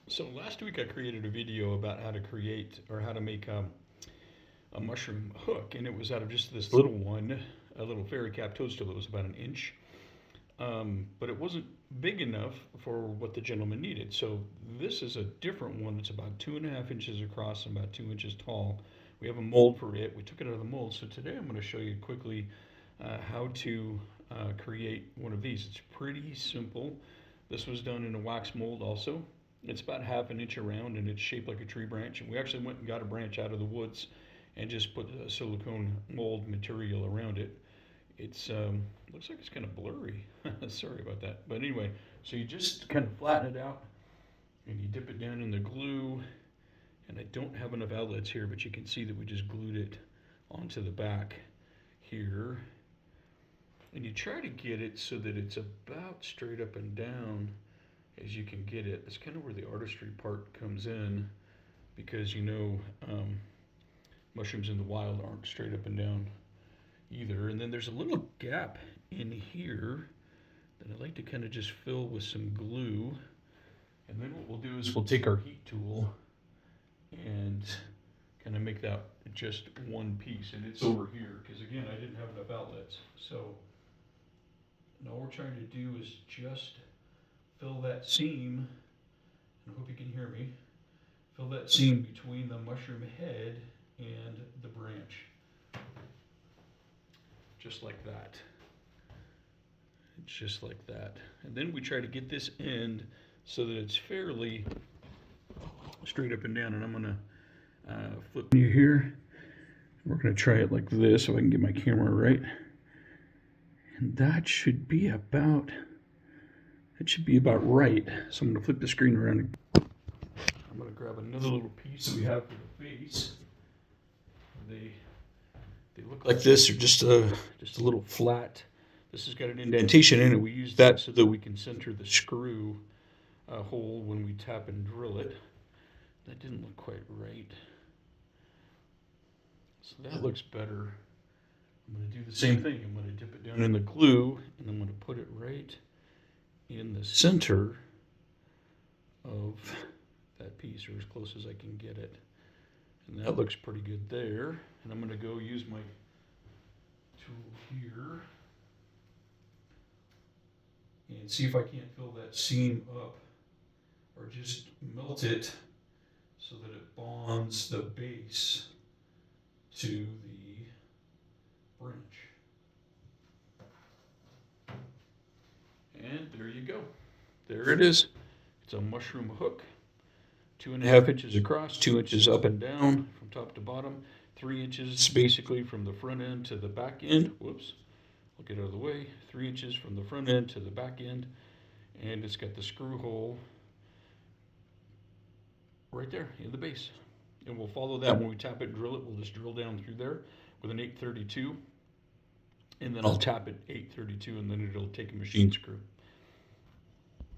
So last week I created a video about how to create or how to make a mushroom hook, and it was out of just this little one, a little fairy cap toadstool that was about an inch, but it wasn't big enough for what the gentleman needed. So this is a different one that's about 2.5 inches across and about 2 inches tall. We have a mold for it. We took it out of the mold. So today I'm going to show you quickly how to create one of these. It's pretty simple. This was done in a wax mold also. It's about 1/2 inch around and it's shaped like a tree branch. And we actually went and got a branch out of the woods and just put a silicone mold material around it. It's looks like it's kind of blurry. Sorry about that. But anyway, so you just kind of flatten it out and you dip it down in the glue. And I don't have enough outlets here, but you can see that we just glued it onto the back here. And you try to get it so that it's about straight up and down as you can get it. That's kind of where the artistry part comes in, because mushrooms in the wild aren't straight up and down either. And then there's a little gap in here that I like to kind of just fill with some glue. And then what we'll do is we'll take our heat tool and kind of make that just one piece. And it's over here because, again, I didn't have enough outlets. So all we're trying to do is just fill that seam, and I hope you can hear me, fill that seam between the mushroom head and the branch. Just like that. Just like that. And then we try to get this end so that it's fairly straight up and down. And I'm going to flip you here. We're going to try it like this so I can get my camera right. And that should be about right. So I'm going to flip the screen around. I'm going to grab another little piece that we have for the face. They look like this, or just a little flat. This has got an indentation in it. We use that so that we can center the screw hole when we tap and drill it. That didn't look quite right. So that looks better. I'm going to do the same thing. I'm going to dip it down in the glue, and I'm going to put it right in the center of that piece, or as close as I can get it. And that looks pretty good there. And I'm going to go use my tool here and see if I can't fill that seam up, or just melt it so that it bonds the base to the branch. And there you go. There it is. It's a mushroom hook. 2.5 inches across, 2 inches up and down from top to bottom, 3 inches basically from the front end to the back end. Whoops, I'll get out of the way. 3 inches from the front end to the back end, and it's got the screw hole right there in the base. And we'll follow that when we tap it and drill it. We'll just drill down through there with an 832, and then I'll tap it 832, and then it'll take a machine screw.